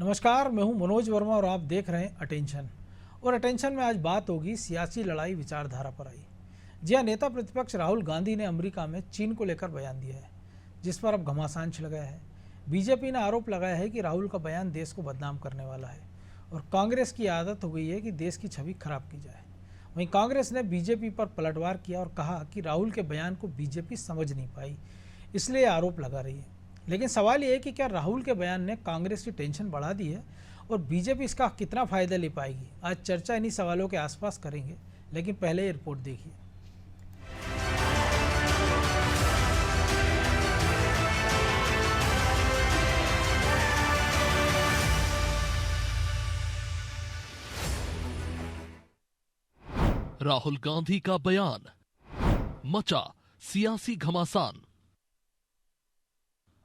नमस्कार, मैं हूं मनोज वर्मा और आप देख रहे हैं अटेंशन। और अटेंशन में आज बात होगी सियासी लड़ाई विचारधारा पर आई। जी हाँ, नेता प्रतिपक्ष राहुल गांधी ने अमेरिका में चीन को लेकर बयान दिया है, जिस पर अब घमासान छिड़ गया है। बीजेपी ने आरोप लगाया है कि राहुल का बयान देश को बदनाम करने वाला है और कांग्रेस की आदत हो गई है कि देश की छवि खराब की जाए। वहीं कांग्रेस ने बीजेपी पर पलटवार किया और कहा कि राहुल के बयान को बीजेपी समझ नहीं पाई, इसलिए आरोप लगा रही है। लेकिन सवाल ये है कि क्या राहुल के बयान ने कांग्रेस की टेंशन बढ़ा दी है और बीजेपी इसका कितना फायदा ले पाएगी? आज चर्चा इन्हीं सवालों के आसपास करेंगे, लेकिन पहले ये रिपोर्ट देखिए। राहुल गांधी का बयान, मचा सियासी घमासान।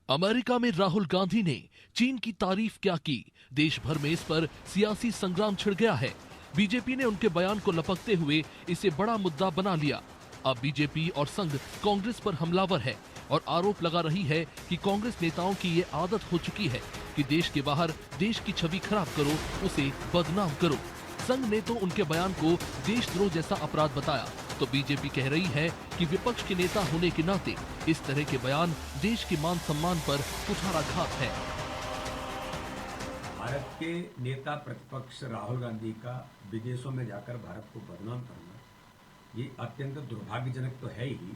अमेरिका में राहुल गांधी ने चीन की तारीफ क्या की, देश भर में इस पर सियासी संग्राम छिड़ गया है। बीजेपी ने उनके बयान को लपकते हुए इसे बड़ा मुद्दा बना लिया। अब बीजेपी और संघ कांग्रेस पर हमलावर है और आरोप लगा रही है कि कांग्रेस नेताओं की ये आदत हो चुकी है कि देश के बाहर देश की छवि खराब करो, उसे बदनाम करो। संघ ने तो उनके बयान को देशद्रोह जैसा अपराध बताया, तो बीजेपी कह रही है कि विपक्ष के नेता होने के नाते इस तरह के बयान देश के मान सम्मान पर कुठाराघात है। भारत के नेता प्रतिपक्ष राहुल गांधी का विदेशों में जाकर भारत को बदनाम करना ये अत्यंत दुर्भाग्यजनक तो है ही,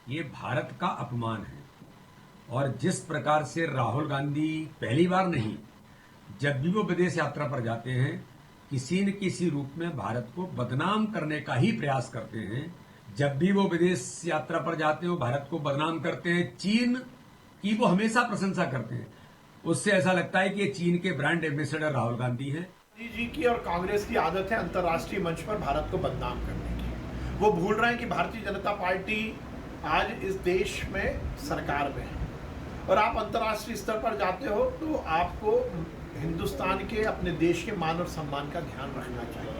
ये भारत का अपमान है। और जिस प्रकार से राहुल गांधी पहली बार नहीं, जब भी वो विदेश यात्रा पर जाते हैं, किसी न किसी रूप में भारत को बदनाम करने का ही प्रयास करते हैं। जब भी वो विदेश यात्रा पर जाते हैं वो भारत को बदनाम करते हैं। चीन की वो हमेशा प्रशंसा करते हैं। उससे ऐसा लगता है कि ये चीन के ब्रांड एम्बेसडर राहुल गांधी हैं। मोदी जी की और कांग्रेस की आदत है अंतर्राष्ट्रीय मंच पर भारत को बदनाम करने की। वो भूल रहे हैं कि भारतीय जनता पार्टी आज इस देश में सरकार में है और आप अंतर्राष्ट्रीय स्तर पर जाते हो तो आपको हिंदुस्तान के, अपने देश के मान और सम्मान का ध्यान रखना चाहिए।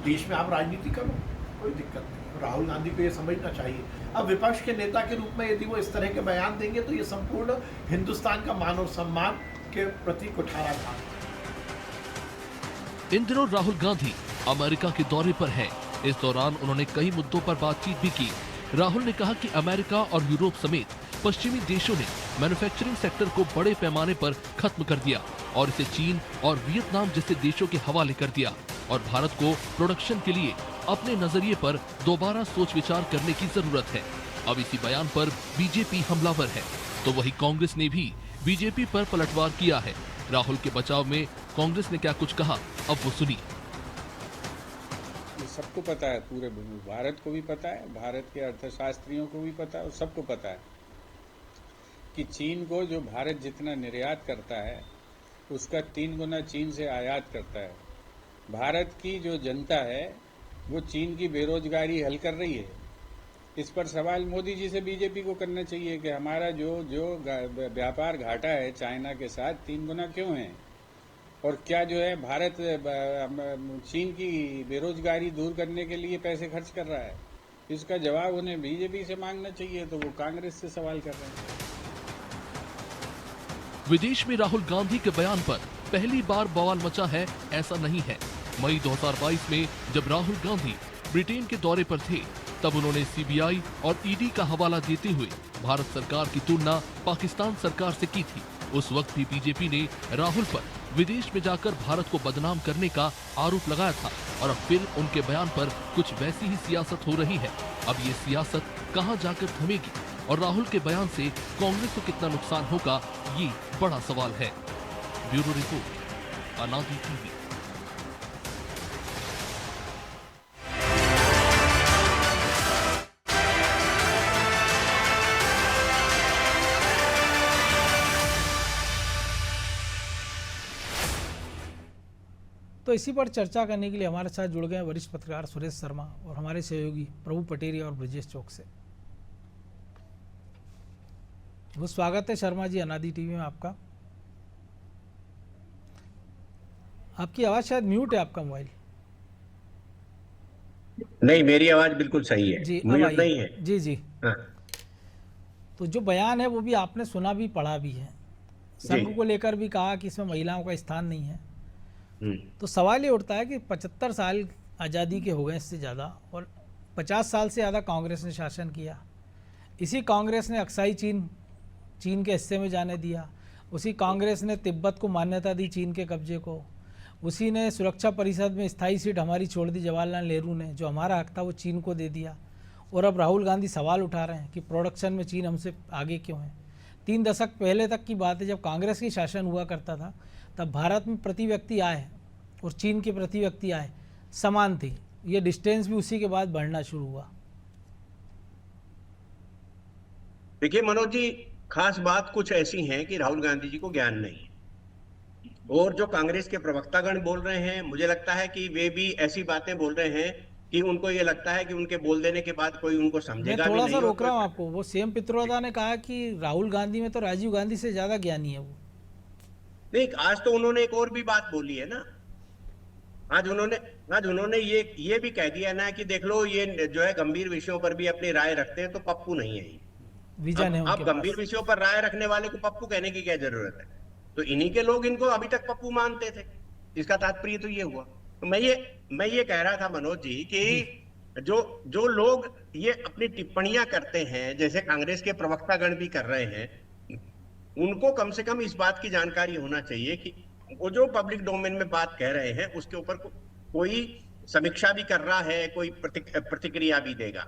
देश में आप राजनीति करो, कोई दिक्कत नहीं। राहुल गांधी को ये समझना चाहिए। अब विपक्ष के नेता के रूप में यदि वो इस तरह के बयान देंगे तो ये संपूर्ण हिंदुस्तान का मान और सम्मान के प्रति कुठाराघात। इन दिनों राहुल गांधी अमेरिका के दौरे पर हैं। इस दौरान उन्होंने कई मुद्दों पर बातचीत भी की। राहुल ने कहा कि अमेरिका और यूरोप समेत पश्चिमी देशों ने मैन्युफैक्चरिंग सेक्टर को बड़े पैमाने पर खत्म कर दिया और इसे चीन और वियतनाम जैसे देशों के हवाले कर दिया और भारत को प्रोडक्शन के लिए अपने नजरिए पर दोबारा सोच विचार करने की जरूरत है। अब इसी बयान पर बीजेपी हमलावर है, तो वही कांग्रेस ने भी बीजेपी पर पलटवार किया है। राहुल के बचाव में कांग्रेस ने क्या कुछ कहा, अब वो सुनिए। सबको पता है, पूरे भारत को भी पता है, भारत के अर्थशास्त्रियों को भी पता है और सबको पता है कि चीन को जो भारत जितना निर्यात करता है उसका 3 गुना चीन से आयात करता है। भारत की जो जनता है वो चीन की बेरोजगारी हल कर रही है। इस पर सवाल मोदी जी से बीजेपी को करना चाहिए कि हमारा जो व्यापार घाटा है चाइना के साथ 3 गुना क्यों है, और क्या जो है भारत चीन की बेरोजगारी दूर करने के लिए पैसे खर्च कर रहा है। इसका जवाब उन्हें बीजेपी से मांगना चाहिए, तो वो कांग्रेस से सवाल कर रहे हैं। विदेश में राहुल गांधी के बयान पर पहली बार बवाल मचा है, ऐसा नहीं है। मई 2022 में जब राहुल गांधी ब्रिटेन के दौरे पर थे, तब उन्होंने सीबीआई और ईडी का हवाला देते हुए भारत सरकार की तुलना पाकिस्तान सरकार से की थी। उस वक्त भी बीजेपी ने राहुल पर विदेश में जाकर भारत को बदनाम करने का आरोप लगाया था और अब फिर उनके बयान पर कुछ वैसी ही सियासत हो रही है। अब ये सियासत कहां जाकर थमेगी और राहुल के बयान से कांग्रेस को कितना नुकसान होगा, ये बड़ा सवाल है। ब्यूरो रिपोर्ट, अनादि टीवी। तो इसी पर चर्चा करने के लिए हमारे साथ जुड़ गए वरिष्ठ पत्रकार सुरेश शर्मा और हमारे सहयोगी प्रभु पटेरिया और ब्रजेश चौक से। वो स्वागत है शर्मा जी अनादि टीवी में आपका। आपकी आवाज शायद म्यूट है, आपका मोबाइल। नहीं, मेरी आवाज बिल्कुल सही है जी, म्यूट नहीं है। जी जी। हाँ। तो जो बयान है वो भी आपने सुना भी पढ़ा भी है। संघ को लेकर भी कहा कि इसमें महिलाओं का स्थान नहीं है। हम्म, तो सवाल ये उठता है कि 75 साल आज़ादी के हो गए इससे ज़्यादा, और 50 साल से ज़्यादा कांग्रेस ने शासन किया। इसी कांग्रेस ने अक्साई चीन के हिस्से में जाने दिया। उसी कांग्रेस ने तिब्बत को मान्यता दी चीन के कब्जे को। उसी ने सुरक्षा परिषद में स्थायी सीट हमारी छोड़ दी जवाहरलाल नेहरू ने, जो हमारा हक था वो चीन को दे दिया। और अब राहुल गांधी सवाल उठा रहे हैं कि प्रोडक्शन में चीन हमसे आगे क्यों है। 3 दशक पहले तक की बात है, जब कांग्रेस की शासन हुआ करता था, तब भारत में प्रति व्यक्ति आय और चीन की प्रति व्यक्ति आय समान थी। ये डिस्टेंस भी उसी के बाद बढ़ना शुरू हुआ। देखिए मनोज जी, खास बात कुछ ऐसी है कि राहुल गांधी जी को ज्ञान नहीं है, और जो कांग्रेस के प्रवक्तागण बोल रहे हैं, मुझे लगता है कि वे भी ऐसी बातें बोल रहे हैं कि उनको ये लगता है कि उनके बोल देने के बाद कोई उनको मैं समझेगा भी थोड़ा नहीं। सा और रोक रहा हूँ आपको। वो सीएम पित्रोदा ने कहा कि राहुल गांधी में तो राजीव गांधी से ज़्यादा ज्ञानी है वो। नहीं, आज तो उन्होंने एक और भी बात बोली है ना। आज उन्होंने ये भी कह दिया ना कि देख लो, ये जो है गंभीर विषयों पर भी अपनी राय रखते हैं, तो पप्पू नहीं है ये। विजन है अब उनके गंभीर पास। विषयों पर राय रखने वाले को पप्पू कहने की क्या जरूरत है? तो इन्हीं के लोग इनको अभी तक पप्पू मानते थे। इसका तात्पर्य तो ये हुआ। तो मैं ये कह रहा था मनोज जी कि जो लोग ये अपनी टिप्पणियां करते हैं, जैसे कांग्रेस के प्रवक्तागण भी कर रहे हैं, उनको कम से कम इस बात की जानकारी होना चाहिए कि वो जो पब्लिक डोमेन में बात कह रहे हैं उसके ऊपर कोई समीक्षा भी कर रहा है, कोई प्रतिक्रिया भी देगा।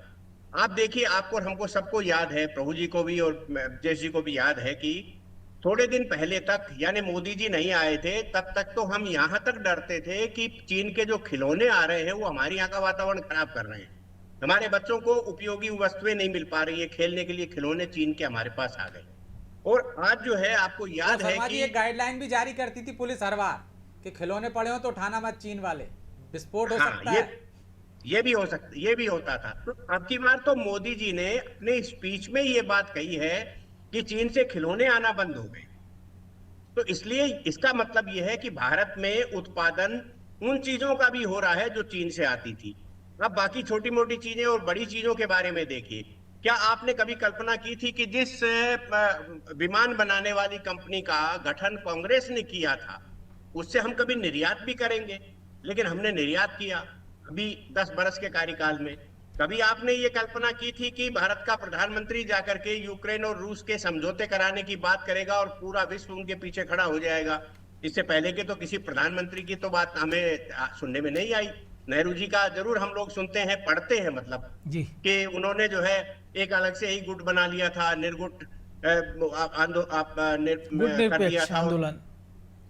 आप देखिए, आपको और हमको सबको याद है, प्रभु जी को भी और जयेश जी को भी याद है कि थोड़े दिन पहले तक, यानी मोदी जी नहीं आए थे तब तक तो हम यहां तक डरते थे कि चीन के जो खिलौने आ रहे हैं वो हमारे यहाँ का वातावरण खराब कर रहे हैं। हमारे बच्चों को उपयोगी वस्तुएं नहीं मिल पा रही है, खेलने के लिए खिलौने चीन के हमारे पास आ गए। और आज जो है, आपको याद है कि एक गाइडलाइन भी जारी करती थी पुलिस हर बार कि खिलौने पड़े हो तो उठाना मत, चीन वाले, विस्फोट हो सकता है। ये भी होता था। तो अब की बार तो मोदी जी ने अपने स्पीच में ये बात कही है कि चीन से खिलौने आना बंद हो गए। तो इसलिए इसका मतलब यह है कि भारत में उत्पादन उन चीजों का भी हो रहा है जो चीन से आती थी। अब बाकी छोटी मोटी चीजें और बड़ी चीजों के बारे में देखिए। क्या आपने कभी कल्पना की थी कि जिस विमान बनाने वाली कंपनी का गठन कांग्रेस ने किया था, उससे हम कभी निर्यात भी करेंगे? लेकिन हमने निर्यात किया अभी 10 बरस के कार्यकाल में। कभी आपने ये कल्पना की थी कि भारत का प्रधानमंत्री जाकर के यूक्रेन और रूस के समझौते कराने की बात करेगा और पूरा विश्व उनके पीछे खड़ा हो जाएगा? इससे पहले के तो किसी प्रधानमंत्री की तो बात हमें सुनने में नहीं आई। नेहरू जी का जरूर हम लोग सुनते हैं, पढ़ते हैं, मतलब जी, कि उन्होंने जो है एक अलग से ही गुट बना लिया था, निर्गुट निरपेक्ष आंदोलन,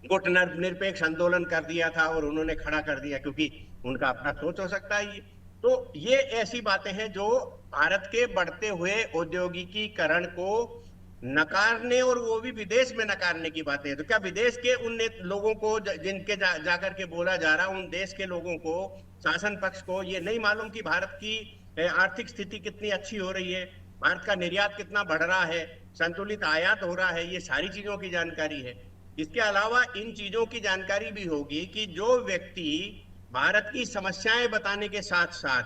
गुट निरपेक्ष आंदोलन कर दिया था और उन्होंने खड़ा कर दिया, क्योंकि उनका अपना सोच हो सकता है। तो ये ऐसी बातें हैं जो भारत के बढ़ते हुए औद्योगिकीकरण को नकारने, और वो भी विदेश में नकारने की बातें हैं। तो क्या विदेश के उन लोगों को जिनके जाकर के बोला जा रहा, उन देश के लोगों को, शासन पक्ष को ये नहीं मालूम कि भारत की आर्थिक स्थिति कितनी अच्छी हो रही है, भारत का निर्यात कितना बढ़ रहा है, संतुलित आयात हो रहा है? ये सारी चीजों की जानकारी है। इसके अलावा इन चीजों की जानकारी भी होगी कि जो व्यक्ति भारत की समस्याएं बताने के साथ साथ,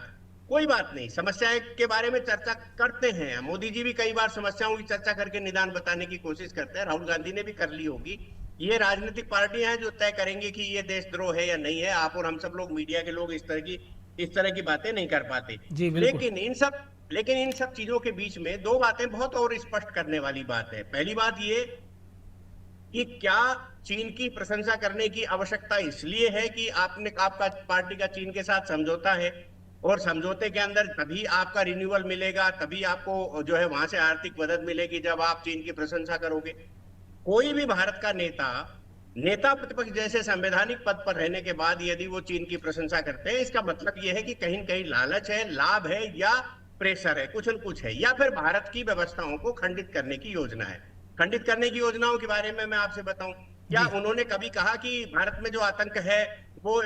कोई बात नहीं, समस्याएं के बारे में चर्चा करते हैं, मोदी जी भी कई बार समस्याओं की चर्चा करके निदान बताने की कोशिश करते हैं, राहुल गांधी ने भी कर ली होगी। ये राजनीतिक पार्टियां हैं जो तय करेंगी कि ये देशद्रोह है या नहीं है। आप और हम सब लोग, मीडिया के लोग इस तरह की बातें नहीं कर पाते। लेकिन इन सब चीजों के बीच में दो बातें बहुत और स्पष्ट करने वाली बात है। पहली बात ये कि क्या चीन की प्रशंसा करने की आवश्यकता इसलिए है कि आपका पार्टी का चीन के साथ समझौता है, और समझौते के अंदर तभी आपका रिन्यूअल मिलेगा, तभी आपको जो है वहां से आर्थिक मदद मिलेगी जब आप चीन की प्रशंसा करोगे। कोई भी भारत का नेता प्रतिपक्ष जैसे संवैधानिक पद पर रहने के बाद यदि वो चीन की प्रशंसा करते हैं, इसका मतलब ये है कि कहीं न कहीं लालच है, लाभ है, या प्रेशर है, कुछ न कुछ है, या फिर भारत की व्यवस्थाओं को खंडित करने की योजना है। खंडित करने की योजनाओं के बारे में मैं आपसे बताऊं, क्या उन्होंने कभी कहा कि भारत में जो आतंक है वो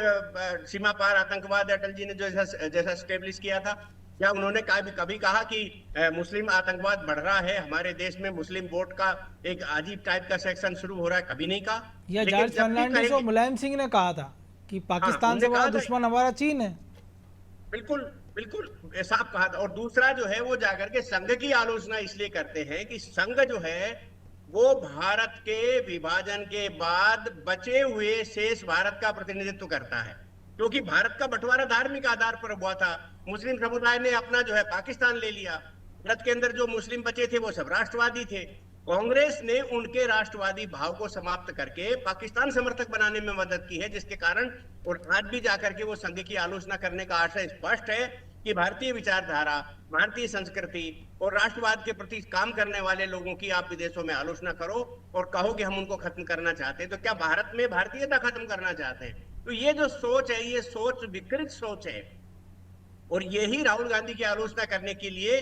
सीमा पार आतंकवाद अटल जी ने जैसा स्टेब्लिश किया था? क्या उन्होंने कभी कहा कि मुस्लिम आतंकवाद बढ़ रहा है, हमारे देश में मुस्लिम वोट का एक अजीब टाइप का सेक्शन शुरू हो रहा है? कभी नहीं कहा। या जॉर्ज फर्नांडिस और मुलायम सिंह ने कहा था कि पाकिस्तान से बड़ा दुश्मन हमारा चीन है। बिल्कुल साफ कहा था। और दूसरा जो है, वो जाकर के संघ की आलोचना इसलिए करते हैं कि संघ जो है वो भारत के विभाजन के बाद बचे हुए शेष भारत का प्रतिनिधित्व करता है, क्योंकि भारत का बंटवारा धार्मिक आधार पर हुआ था। मुस्लिम समुदाय ने अपना जो है पाकिस्तान ले लिया, भारत के अंदर जो मुस्लिम बचे थे वो सब राष्ट्रवादी थे। कांग्रेस ने उनके राष्ट्रवादी भाव को समाप्त करके पाकिस्तान समर्थक बनाने में मदद की है, जिसके कारण और आज भी जाकर के वो संघ की आलोचना करने का आशय स्पष्ट है कि भारतीय विचारधारा, भारतीय संस्कृति और राष्ट्रवाद के प्रति काम करने वाले लोगों की आप विदेशों में आलोचना करो और कहो कि हम उनको खत्म करना चाहते हैं, तो क्या भारत में भारतीयता खत्म करना चाहते हैं? तो ये जो सोच है, ये सोच विकृत सोच है, और यही राहुल गांधी की आलोचना करने के लिए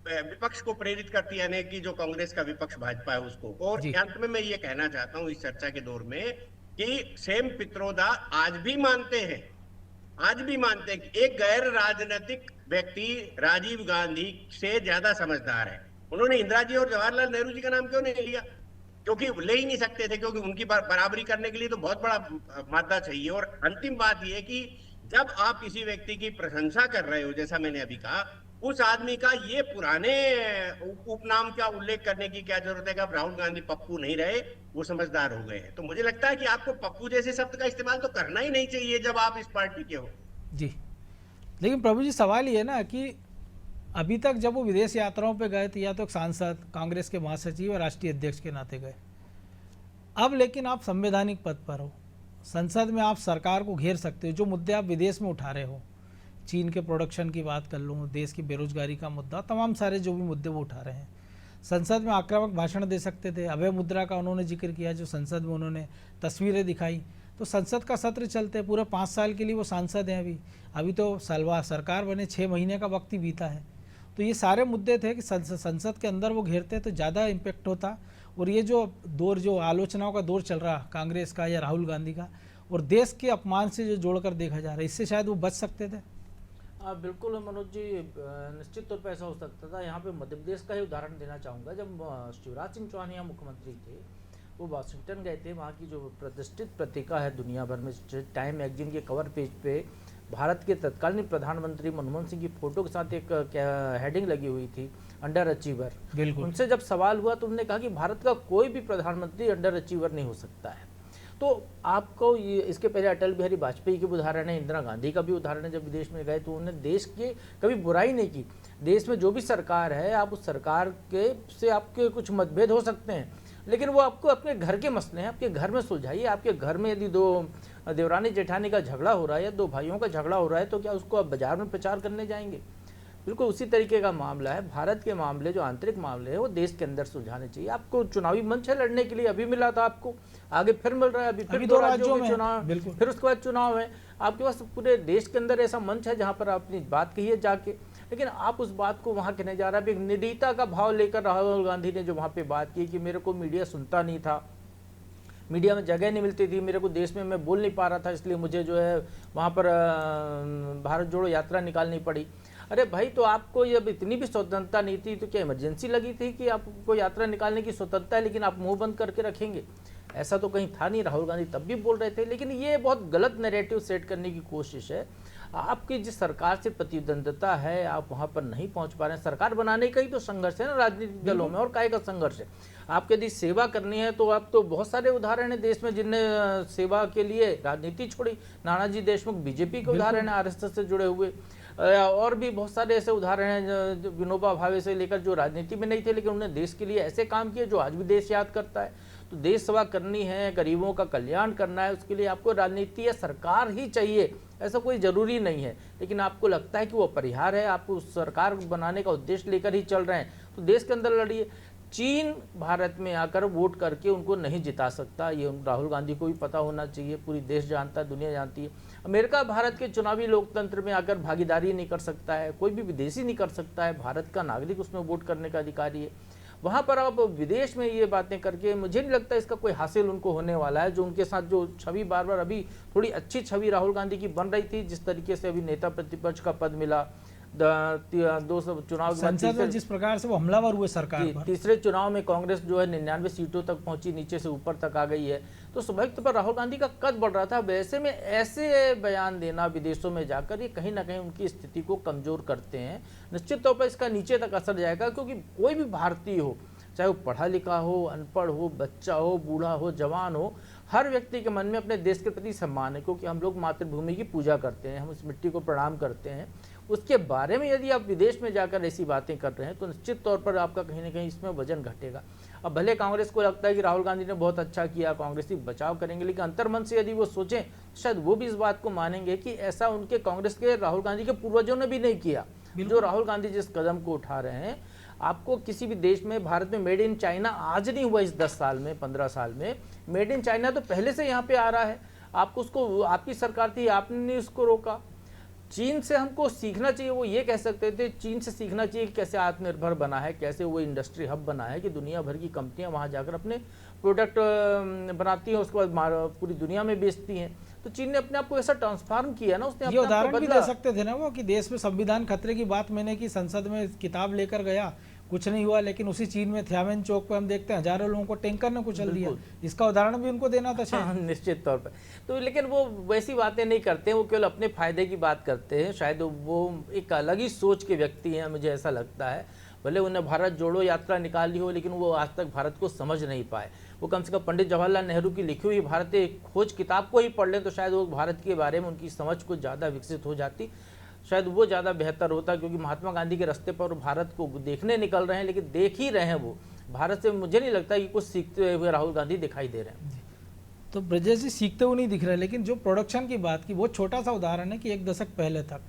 विपक्ष को प्रेरित करती है, यानी कि जो कांग्रेस का विपक्ष भाजपा है उसको। और अंत में मैं ये कहना चाहता हूं इस चर्चा के दौर में कि सेम पित्रोदा आज भी मानते हैं कि एक गैर राजनीतिक व्यक्ति राजीव गांधी से ज्यादा समझदार है। उन्होंने इंदिरा जी और जवाहरलाल नेहरू जी का नाम क्यों नहीं लिया? क्योंकि ले ही नहीं सकते थे, क्योंकि उनकी बराबरी करने के लिए तो बहुत बड़ा मादा चाहिए। और अंतिम बात यह कि जब आप किसी व्यक्ति की प्रशंसा कर रहे हो, जैसा मैंने अभी कहा, उस आदमी का ये पुराने उपनाम का उल्लेख करने की क्या जरूरत है कि अब राहुल गांधी पप्पू नहीं रहे, वो समझदार हो गए हैं। तो मुझे लगता है कि आपको पप्पू जैसे शब्द का इस्तेमाल तो करना ही नहीं चाहिए जब आप इस पार्टी के हो। जी, लेकिन प्रभु जी सवाल ये ना कि अभी तक जब वो विदेश यात्राओं पे गए थे, या तो एक सांसद, कांग्रेस के महासचिव और राष्ट्रीय अध्यक्ष के नाते गए, अब लेकिन आप संवैधानिक पद पर हो, संसद में आप सरकार को घेर सकते हो। जो मुद्दे आप विदेश में उठा रहे हो, चीन के प्रोडक्शन की बात कर लूँ, देश की बेरोजगारी का मुद्दा, तमाम सारे जो भी मुद्दे वो उठा रहे हैं, संसद में आक्रामक भाषण दे सकते थे। अभय मुद्रा का उन्होंने जिक्र किया, जो संसद में उन्होंने तस्वीरें दिखाई, तो संसद का सत्र चलते पूरे 5 साल के लिए वो सांसद हैं। अभी तो सरकार बने 6 महीने का वक्त ही बीता है। तो ये सारे मुद्दे थे कि संसद के अंदर वो घेरते तो ज़्यादा इम्पेक्ट होता। और ये जो आलोचनाओं का दौर चल रहा कांग्रेस का या राहुल गांधी का, और देश के अपमान से जो जोड़कर देखा जा रहा है, इससे शायद वो बच सकते थे। बिल्कुल मनोज जी, निश्चित तौर पर ऐसा हो सकता था। यहाँ पे मध्य प्रदेश का ही उदाहरण देना चाहूँगा। जब शिवराज सिंह चौहान यहाँ मुख्यमंत्री थे, वो वाशिंगटन गए थे। वहाँ की जो प्रतिष्ठित पत्रिका है दुनिया भर में, टाइम मैगजीन के कवर पेज पे भारत के तत्कालीन प्रधानमंत्री मनमोहन सिंह की फोटो के साथ एक हेडिंग लगी हुई थी, अंडर अचीवर। बिल्कुल। उनसे जब सवाल हुआ तो उन्होंने कहा कि भारत का कोई भी प्रधानमंत्री अंडर अचीवर नहीं हो सकता है। तो आपको ये, इसके पहले अटल बिहारी वाजपेयी के उदाहरण है, इंदिरा गांधी का भी उदाहरण है। जब विदेश में गए तो उन्होंने देश के कभी बुराई नहीं की। देश में जो भी सरकार है, आप उस सरकार के से आपके कुछ मतभेद हो सकते हैं, लेकिन वो आपको अपने घर के मसले हैं, आपके घर में सुलझाइए। आपके घर में यदि 2 देवरानी जेठानी का झगड़ा हो रहा है या 2 भाइयों का झगड़ा हो रहा है, तो क्या उसको आप बाजार में प्रचार करने जाएंगे? बिल्कुल उसी तरीके का मामला है। भारत के मामले, जो आंतरिक मामले हैं, वो देश के अंदर सुलझाने चाहिए। आपको चुनावी मंच है लड़ने के लिए, अभी मिला था आपको, आगे फिर मिल रहा है, अभी फिर 2 राज्यों में चुनाव, फिर उसके बाद चुनाव है। आपके पास पूरे देश के अंदर ऐसा मंच है जहाँ पर आप अपनी बात कहिए जाके, लेकिन आप उस बात को वहाँ कहने जा रहा है। एक निडरता का भाव लेकर राहुल गांधी ने जो वहाँ पे बात की कि मेरे को मीडिया सुनता नहीं था, मीडिया में जगह नहीं मिलती थी, मेरे को देश में मैं बोल नहीं पा रहा था, इसलिए मुझे जो है वहाँ पर भारत जोड़ो यात्रा निकालनी पड़ी। अरे भाई, तो आपको जब इतनी भी स्वतंत्रता नहीं थी तो क्या इमरजेंसी लगी थी कि आपको यात्रा निकालने की स्वतंत्रता है लेकिन आप मुंह बंद करके रखेंगे? ऐसा तो कहीं था नहीं। राहुल गांधी तब भी बोल रहे थे, लेकिन ये बहुत गलत नैरेटिव सेट करने की कोशिश है। आपकी जिस सरकार से प्रतिद्वंदता है, आप वहाँ पर नहीं पहुँच पा रहे हैं। सरकार बनाने का ही तो संघर्ष है ना राजनीतिक दलों में, और काय का संघर्ष है। आपके यदि सेवा करनी है तो आप तो बहुत सारे उदाहरण है देश में जिनने सेवा के लिए राजनीति छोड़ी। नानाजी देशमुख बीजेपी के उदाहरण है, आरएसएस से जुड़े हुए, और भी बहुत सारे ऐसे उदाहरण हैं, विनोबा भावे से लेकर, जो राजनीति में नहीं थे लेकिन उन्होंने देश के लिए ऐसे काम किए जो आज भी देश याद करता है। तो देश सेवा करनी है, गरीबों का कल्याण करना है, उसके लिए आपको राजनीति या सरकार ही चाहिए, ऐसा कोई ज़रूरी नहीं है। लेकिन आपको लगता है कि वो अपरिहार्य है, आपको सरकार बनाने का उद्देश्य लेकर ही चल रहे हैं, तो देश के अंदर लड़िए। चीन भारत में आकर वोट करके उनको नहीं जिता सकता, ये राहुल गांधी को भी पता होना चाहिए। पूरी देश जानता है, दुनिया जानती है। अमेरिका भारत के चुनावी लोकतंत्र में आकर भागीदारी नहीं कर सकता है, कोई भी विदेशी नहीं कर सकता है, भारत का नागरिक उसमें वोट करने का अधिकारी है। वहाँ पर अब विदेश में ये बातें करके मुझे नहीं लगता इसका कोई हासिल उनको होने वाला है। जो उनके साथ जो छवि बार बार, अभी थोड़ी अच्छी छवि राहुल गांधी की बन रही थी, जिस तरीके से अभी नेता प्रतिपक्ष का पद मिला, 2 चुनाव संसद में जिस प्रकार से वो हमलावर हुए सरकार पर। तीसरे चुनाव में कांग्रेस जो है 99 सीटों तक पहुंची, नीचे से ऊपर तक आ गई है। तो स्वाभाविक तौर पर राहुल गांधी का कद बढ़ रहा था। वैसे में ऐसे बयान देना विदेशों में जाकर, ये कहीं ना कहीं उनकी स्थिति को कमजोर करते हैं। निश्चित तौर पर इसका नीचे तक असर जाएगा, क्योंकि कोई भी भारतीय हो, चाहे वो पढ़ा लिखा हो, अनपढ़ हो, बच्चा हो, बूढ़ा हो, जवान हो, हर व्यक्ति के मन में अपने देश के प्रति सम्मान है, क्योंकि हम लोग मातृभूमि की पूजा करते हैं, हम उस मिट्टी को प्रणाम करते हैं। उसके बारे में यदि आप विदेश में जाकर ऐसी बातें कर रहे हैं तो निश्चित तौर पर आपका कहीं ना कहीं इसमें वजन घटेगा। अब भले कांग्रेस को लगता है कि राहुल गांधी ने बहुत अच्छा किया, कांग्रेसी बचाव करेंगे, लेकिन अंतर्मन से यदि वो सोचें शायद वो भी इस बात को मानेंगे कि ऐसा उनके कांग्रेस के राहुल गांधी के पूर्वजों ने भी नहीं किया। जो राहुल गांधी जिस कदम को उठा रहे हैं, आपको किसी भी देश में, भारत में मेड इन चाइना आज नहीं हुआ इस 10 साल में, 15 साल में। मेड इन चाइना तो पहले से यहाँ पे आ रहा है। आपको उसको, आपकी सरकार थी, आपने नहीं उसको रोका। चीन से हमको सीखना चाहिए, वो ये कह सकते थे चीन से सीखना चाहिए कि कैसे आत्मनिर्भर बना है, कैसे वो इंडस्ट्री हब बना है कि दुनिया भर की कंपनियां वहाँ जाकर अपने प्रोडक्ट बनाती हैं, उसके बाद पूरी दुनिया में बेचती हैं। तो चीन ने अपने आप को ऐसा ट्रांसफॉर्म किया ना, उसने ये उदाहरण भी दे सकते थे ना वो, कि देश में संविधान खतरे की बात मैंने की, संसद में किताब लेकर गया, कुछ नहीं हुआ। लेकिन उसी चीन में थियामेन चौक पे हम देखते हैं हजारों लोगों को टैंकर ने कुचल दिया। इसका उदाहरण भी उनको देना था शायद। हाँ, निश्चित तौर पर। तो लेकिन वो वैसी बातें नहीं करते हैं, वो केवल अपने फायदे की बात करते हैं। शायद वो एक अलग ही सोच के व्यक्ति हैं, मुझे ऐसा लगता है। भले उन्हें भारत जोड़ो यात्रा निकाली हो, लेकिन वो आज तक भारत को समझ नहीं पाए। वो कम से कम पंडित जवाहरलाल नेहरू की लिखी हुई भारतीय खोज किताब को ही पढ़ लें तो शायद वो भारत के बारे में उनकी समझ कुछ ज़्यादा विकसित हो जाती, शायद वो ज़्यादा बेहतर होता। क्योंकि महात्मा गांधी के रास्ते पर भारत को देखने निकल रहे हैं, लेकिन देख ही रहे हैं वो भारत से। मुझे नहीं लगता कि कुछ सीखते हुए राहुल गांधी दिखाई दे रहे हैं। तो ब्रजेश जी सीखते हुए नहीं दिख रहे, लेकिन जो प्रोडक्शन की बात की वो छोटा सा उदाहरण है कि 1 दशक पहले तक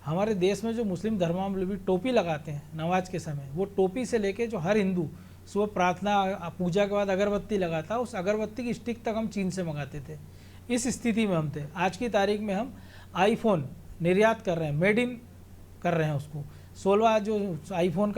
हमारे देश में जो मुस्लिम धर्मावलंबी टोपी लगाते हैं नमाज के समय, वो टोपी से लेके जो हर हिंदू सुबह प्रार्थना पूजा के बाद अगरबत्ती लगाता, उस अगरबत्ती की स्टिक तक हम चीन से मंगाते थे। इस स्थिति में हम थे। आज की तारीख में हम आईफोन निर्यात कर रहे हैं, मेड इन कर रहे हैं उसको। 16 जो आईफोन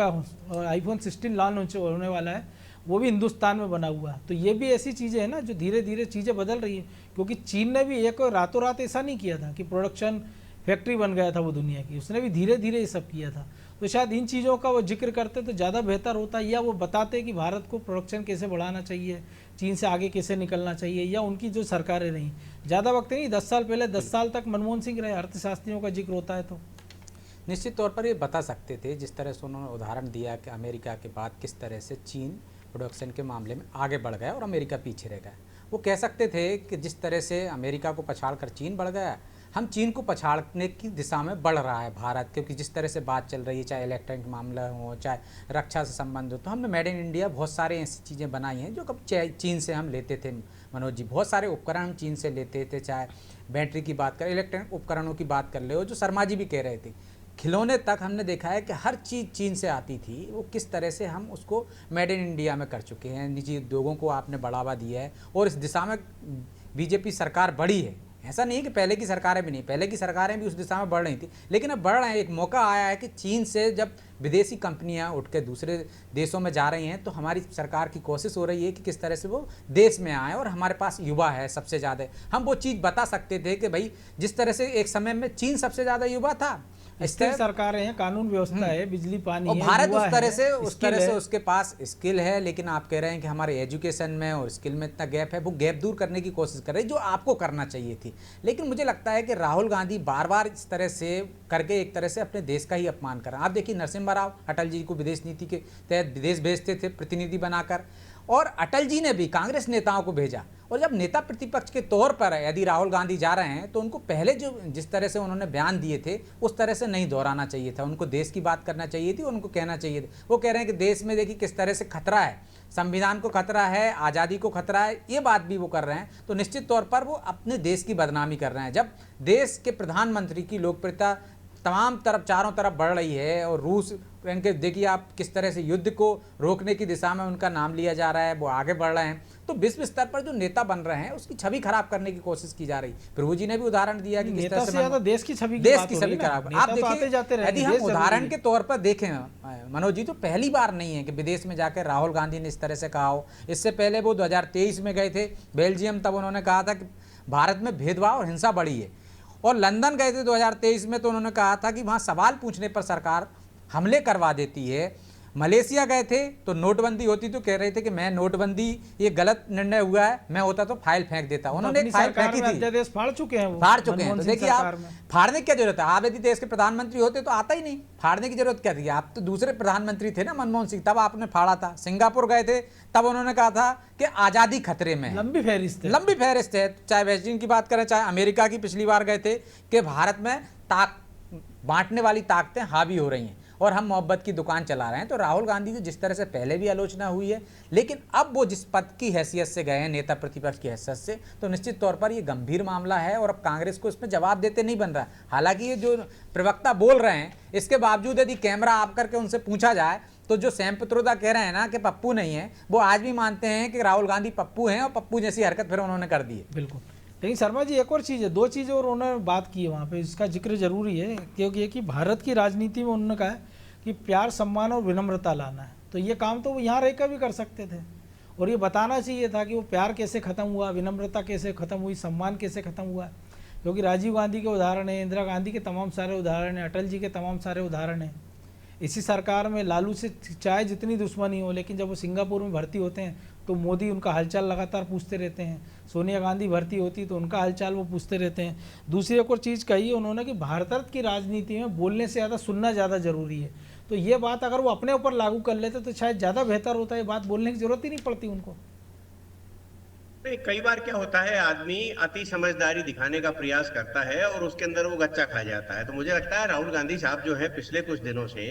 16 लॉन्च होने वाला है वो भी हिंदुस्तान में बना हुआ है। तो ये भी ऐसी चीज़ें हैं ना जो धीरे धीरे चीज़ें बदल रही है, क्योंकि चीन ने भी एक रातों रात ऐसा नहीं किया था कि प्रोडक्शन फैक्ट्री बन गया था वो दुनिया की, उसने भी धीरे धीरे ये सब किया था। तो शायद इन चीज़ों का वो जिक्र करते तो ज़्यादा बेहतर होता, या वो बताते कि भारत को प्रोडक्शन कैसे बढ़ाना चाहिए, चीन से आगे कैसे निकलना चाहिए, या उनकी जो सरकारें रहीं। ज़्यादा वक्त नहीं, 10 साल पहले, 10 साल तक मनमोहन सिंह रहे, अर्थशास्त्रियों का जिक्र होता है। तो निश्चित तौर पर ये बता सकते थे, जिस तरह से उन्होंने उदाहरण दिया कि अमेरिका के बाद किस तरह से चीन प्रोडक्शन के मामले में आगे बढ़ गया और अमेरिका पीछे रह गया। वो कह सकते थे कि जिस तरह से अमेरिका को पछाड़ कर चीन बढ़ गया, हम चीन को पछाड़ने की दिशा में बढ़ रहा है भारत। क्योंकि जिस तरह से बात चल रही है, चाहे इलेक्ट्रॉनिक मामला हो, चाहे रक्षा से संबंध हो, तो हमने मेड इन इंडिया बहुत सारे ऐसी चीज़ें बनाई हैं जो कभी चीन से हम लेते थे। मनोज जी, बहुत सारे उपकरण हम चीन से लेते थे, चाहे बैटरी की बात करें, इलेक्ट्रॉनिक उपकरणों की बात कर ले, जो शर्मा जी भी कह रहे थे, खिलौने तक हमने देखा है कि हर चीज़ चीन से आती थी। वो किस तरह से हम उसको मेड इन इंडिया में कर चुके हैं। निजी उद्योगों को आपने बढ़ावा दिया है और इस दिशा में बीजेपी सरकार बढ़ी है। ऐसा नहीं है कि पहले की सरकारें भी नहीं, पहले की सरकारें भी उस दिशा में बढ़ रही थी, लेकिन अब बढ़ रहे हैं। एक मौका आया है कि चीन से जब विदेशी कंपनियां उठ के दूसरे देशों में जा रही हैं, तो हमारी सरकार की कोशिश हो रही है कि किस तरह से वो देश में आए। और हमारे पास युवा है सबसे ज़्यादा। हम वो चीज़ बता सकते थे कि भाई जिस तरह से एक समय में चीन सबसे ज़्यादा युवा था, स्थिर सरकारें हैं, कानून व्यवस्था है, बिजली पानी और है, भारत युवा उस तरह है, से उसके पास स्किल है। लेकिन आप कह रहे हैं कि हमारे एजुकेशन में और स्किल में इतना गैप है, वो गैप दूर करने की कोशिश कर रहे हैं जो आपको करना चाहिए थी। लेकिन मुझे लगता है कि राहुल गांधी बार बार इस तरह से करके एक तरह से अपने देश का ही अपमान कर रहे हैं। आप देखिए नरसिम्हा राव अटल जी को विदेश नीति के तहत विदेश भेजते थे प्रतिनिधि बनाकर, और अटल जी ने भी कांग्रेस नेताओं को भेजा। और जब नेता प्रतिपक्ष के तौर पर यदि राहुल गांधी जा रहे हैं तो उनको पहले जो जिस तरह से उन्होंने बयान दिए थे उस तरह से नहीं दोहराना चाहिए था। उनको देश की बात करना चाहिए थी, उनको कहना चाहिए था। वो कह रहे हैं कि देश में देखिए किस तरह से खतरा है, संविधान को खतरा है, आज़ादी को खतरा है, ये बात भी वो कर रहे हैं। तो निश्चित तौर पर वो अपने देश की बदनामी कर रहे हैं। जब देश के प्रधानमंत्री की लोकप्रियता तमाम तरफ चारों तरफ बढ़ रही है और रूस इनके देखिए आप किस तरह से युद्ध को रोकने की दिशा में उनका नाम लिया जा रहा है, वो आगे बढ़ रहे हैं, तो विश्व स्तर पर जो नेता बन रहे हैं उसकी छवि खराब करने की कोशिश की जा रही। प्रभु जी ने भी उदाहरण दिया कि किस तरह से देश की छवि खराब। आप देखिए यदि हम उदाहरण के तौर पर देखें मनोज जी, तो पहली बार नहीं है कि विदेश में जाकर राहुल गांधी ने इस तरह से कहा हो। इससे पहले वो 2023 में गए थे बेल्जियम, तब उन्होंने कहा था कि भारत में भेदभाव और हिंसा बढ़ी है। और लंदन गए थे 2023 में, तो उन्होंने कहा था कि वहाँ सवाल पूछने पर सरकार हमले करवा देती है। मलेशिया गए थे तो नोटबंदी होती तो कह रहे थे कि मैं नोटबंदी ये गलत निर्णय हुआ है, मैं होता तो फाइल फेंक देता। उन्होंने एक फाइल फेंकी थी, अध्यादेश फाड़ चुके हैं, फाड़ चुके हैं। तो देखिए आप फाड़ने की क्या जरूरत है, आप यदि देश के प्रधानमंत्री होते तो आता ही नहीं, फाड़ने की जरूरत क्या थी। आप तो दूसरे प्रधानमंत्री थे ना, मनमोहन सिंह, तब आपने फाड़ा था। सिंगापुर गए थे तब उन्होंने कहा था कि आजादी खतरे में है, लंबी फहरिस्त है। चाहे वेस्ट इंडीज की बात करें, चाहे अमेरिका की, पिछली बार गए थे कि भारत में बांटने वाली ताकतें हावी हो रही हैं और हम मोहब्बत की दुकान चला रहे हैं। तो राहुल गांधी की जिस तरह से पहले भी आलोचना हुई है, लेकिन अब वो जिस पद की हैसियत से गए हैं, नेता प्रतिपक्ष की हैसियत से, तो निश्चित तौर पर ये गंभीर मामला है और अब कांग्रेस को इसमें जवाब देते नहीं बन रहा है। हालांकि ये जो प्रवक्ता बोल रहे हैं, इसके बावजूद यदि कैमरा आप करके उनसे पूछा जाए तो जो सैम पित्रोदा कह रहे हैं ना कि पप्पू नहीं है, वो आज भी मानते हैं कि राहुल गांधी पप्पू हैं और पप्पू जैसी हरकत फिर उन्होंने कर दी है। बिल्कुल। लेकिन शर्मा जी एक और चीज़ है, दो चीज़ें और उन्होंने बात की है वहाँ पे, इसका जिक्र जरूरी है, क्योंकि ये कि भारत की राजनीति में उन्होंने कहा है कि प्यार, सम्मान और विनम्रता लाना है। तो ये काम तो वो यहाँ रहकर भी कर सकते थे और ये बताना चाहिए था कि वो प्यार कैसे ख़त्म हुआ, विनम्रता कैसे ख़त्म हुई, सम्मान कैसे ख़त्म हुआ। क्योंकि राजीव गांधी के उदाहरण है, इंदिरा गांधी के तमाम सारे उदाहरण हैं, अटल जी के तमाम सारे उदाहरण हैं। इसी सरकार में लालू से चाहे जितनी दुश्मनी हो, लेकिन जब वो सिंगापुर में भर्ती होते हैं तो मोदी उनका हालचाल लगातार पूछते रहते हैं। सोनिया गांधी भर्ती होती तो उनका हालचाल वो पूछते रहते हैं। दूसरी एक और चीज़ कही है उन्होंने कि भारत की राजनीति में बोलने से ज़्यादा सुनना ज़्यादा जरूरी है। तो ये बात अगर वो अपने ऊपर लागू कर लेते तो शायद ज़्यादा बेहतर होता है, बात बोलने की जरूरत ही नहीं पड़ती उनको। कई बार क्या होता है, आदमी अति समझदारी दिखाने का प्रयास करता है और उसके अंदर वो गच्चा खा जाता है। तो मुझे लगता है राहुल गांधी साहब जो है पिछले कुछ दिनों से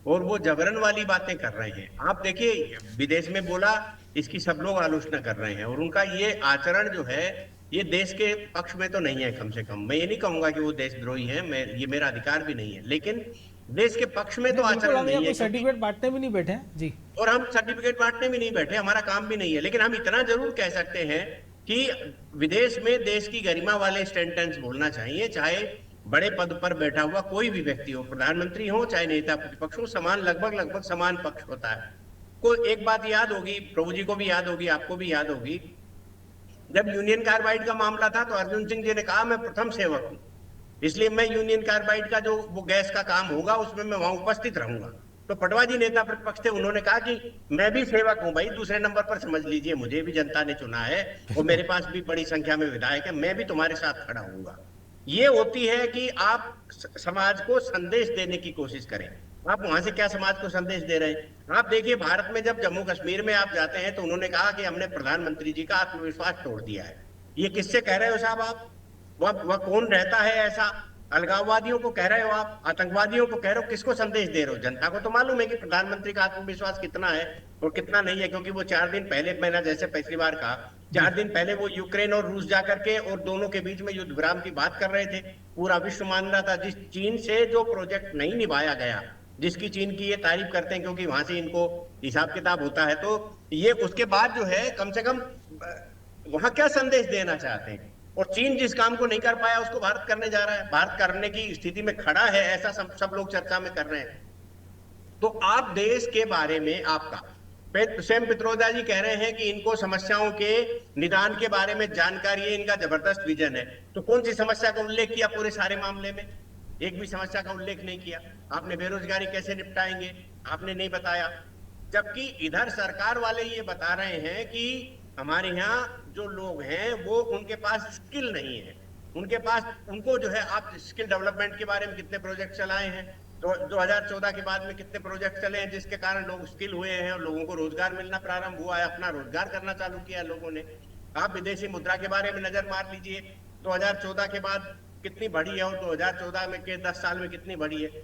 और वो जबरन वाली बातें कर रहे हैं। आप देखिए, विदेश में बोला, इसकी सब लोग आलोचना कर रहे हैं और उनका ये आचरण जो है ये देश के पक्ष में तो नहीं है। कम से कम मैं ये नहीं कहूंगा कि वो देशद्रोही है, ये मेरा अधिकार भी नहीं है, लेकिन देश के पक्ष में तो आचरण नहीं है। सर्टिफिकेट बांटने भी नहीं बैठे हैं जी, और हम सर्टिफिकेट बांटने भी नहीं बैठे, हमारा काम भी नहीं है। लेकिन हम इतना जरूर कह सकते हैं कि विदेश में देश की गरिमा वाले सेंटेंस बोलना चाहिए, चाहे बड़े पद पर बैठा हुआ कोई भी व्यक्ति हो, प्रधानमंत्री हो चाहे नेता प्रतिपक्ष हो, समान लगभग समान पक्ष होता है। को एक बात याद होगी, प्रभु जी को भी याद होगी, आपको भी याद होगी, जब यूनियन कार्बाइड का मामला था तो अर्जुन सिंह जी ने कहा मैं प्रथम सेवक हूं, इसलिए मैं यूनियन कार्बाइड का जो वो गैस का काम होगा उसमें मैं वहां उपस्थित रहूंगा। तो पटवा जी नेता प्रतिपक्ष थे, उन्होंने कहा कि मैं भी सेवक हूं भाई, दूसरे नंबर पर समझ लीजिए, मुझे भी जनता ने चुना है और मेरे पास भी बड़ी संख्या में विधायक है, मैं भी तुम्हारे साथ खड़ा हूंगा। ये होती है कि आप समाज को संदेश देने की कोशिश करें। आप वहां से क्या समाज को संदेश दे रहे हैं? आप देखिए, भारत में जब जम्मू कश्मीर में आप जाते हैं तो उन्होंने कहा कि हमने प्रधानमंत्री जी का आत्मविश्वास तोड़ दिया है। ये किससे कह रहे हो साहब आप? वह कौन रहता है ऐसा? अलगाववादियों को कह रहे हो आप, आतंकवादियों को कह रहे हो, किसको संदेश दे रहे हो? जनता को तो मालूम है कि प्रधानमंत्री का आत्मविश्वास कितना है और कितना नहीं है, क्योंकि वो 4 दिन पहले, मैंने जैसे पिछली बार कहा, 4 दिन पहले वो यूक्रेन और रूस जाकर के और दोनों के बीच में युद्ध विराम की बात कर रहे थे। पूरा विश्व मान रहा था। जिस चीन से जो प्रोजेक्ट नहीं निभाया गया, जिसकी चीन की ये तारीफ करते हैं क्योंकि वहां से इनको हिसाब किताब होता है, तो ये उसके बाद जो है कम से कम वहां क्या संदेश देना चाहते हैं? और चीन जिस काम को नहीं कर पाया उसको भारत करने जा रहा है, भारत करने की स्थिति में खड़ा है, ऐसा सब लोग चर्चा में कर रहे हैं। तो आप देश के बारे में, आपका सैम पित्रोदा जी कह रहे हैं कि इनको समस्याओं के निदान के बारे में जानकारी है, इनका जबरदस्त विजन है। तो कौन सी समस्या का उल्लेख किया पूरे सारे मामले में? एक भी समस्या का उल्लेख नहीं किया। आपने बेरोजगारी कैसे निपटाएंगे, आपने नहीं बताया। जबकि इधर सरकार वाले ये बता रहे हैं कि हमारे यहाँ जो लोग हैं वो उनके पास स्किल नहीं है, उनके पास, उनको जो है, आप स्किल डेवलपमेंट के बारे में कितने प्रोजेक्ट चलाए हैं, तो 2014 के बाद में कितने प्रोजेक्ट चले हैं जिसके कारण लोग स्किल हुए हैं और लोगों को रोजगार मिलना प्रारंभ हुआ है, अपना रोजगार करना चालू किया है लोगों ने। आप विदेशी मुद्रा के बारे में नजर मार लीजिए, 2014 के बाद कितनी बढ़ी है और 2014 में के 10 साल में कितनी बढ़ी है।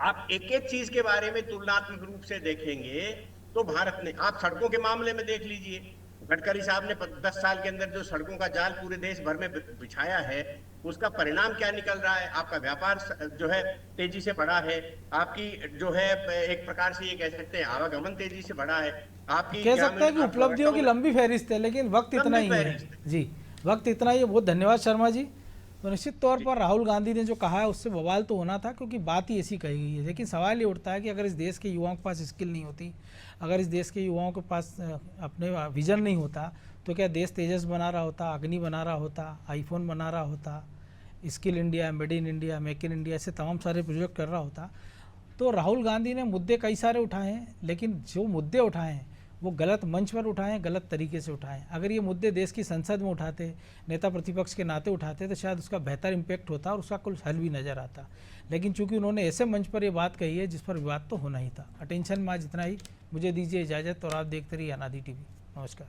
आप एक एक चीज के बारे में तुलनात्मक रूप से देखेंगे तो भारत ने, आप सड़कों के मामले में देख लीजिए, गडकरी साहब ने 10 साल के अंदर जो सड़कों का जाल पूरे देश भर में बिछाया है, उसका परिणाम क्या निकल रहा है? आपका व्यापार जो है तेजी से बढ़ा है, आपकी जो है एक प्रकार से ये कह सकते हैं आवागमन तेजी से बढ़ा है, आपकी कह सकते हैं कि उपलब्धियों की लंबी फहरिस्त है, लेकिन वक्त इतना ही है जी, वक्त इतना ही है। बहुत धन्यवाद शर्मा जी। तो निश्चित तौर पर राहुल गांधी ने जो कहा है उससे बवाल तो होना था, क्योंकि बात ही ऐसी कही गई है। लेकिन सवाल ये उठता है कि अगर इस देश के युवाओं के पास स्किल नहीं होती, अगर इस देश के युवाओं के पास अपने विजन नहीं होता, तो क्या देश तेजस बना रहा होता, अग्नि बना रहा होता, आईफोन बना रहा होता, skill India, made in India, make in India, ऐसे तमाम सारे प्रोजेक्ट कर रहा होता? तो राहुल गांधी ने मुद्दे कई सारे उठाए हैं, लेकिन जो मुद्दे उठाए हैं वो गलत मंच पर उठाए हैं, गलत तरीके से उठाए हैं। अगर ये मुद्दे देश की संसद में उठाते, नेता प्रतिपक्ष के नाते उठाते, तो शायद उसका बेहतर इम्पैक्ट होता और उसका कुछ हल भी नज़र आता। लेकिन चूंकि उन्होंने ऐसे मंच पर ये बात कही है जिस पर विवाद तो होना ही था। अटेंशन में आज इतना ही। मुझे दीजिए इजाज़त और आप देखते रहिए अनादि टीवी। नमस्कार।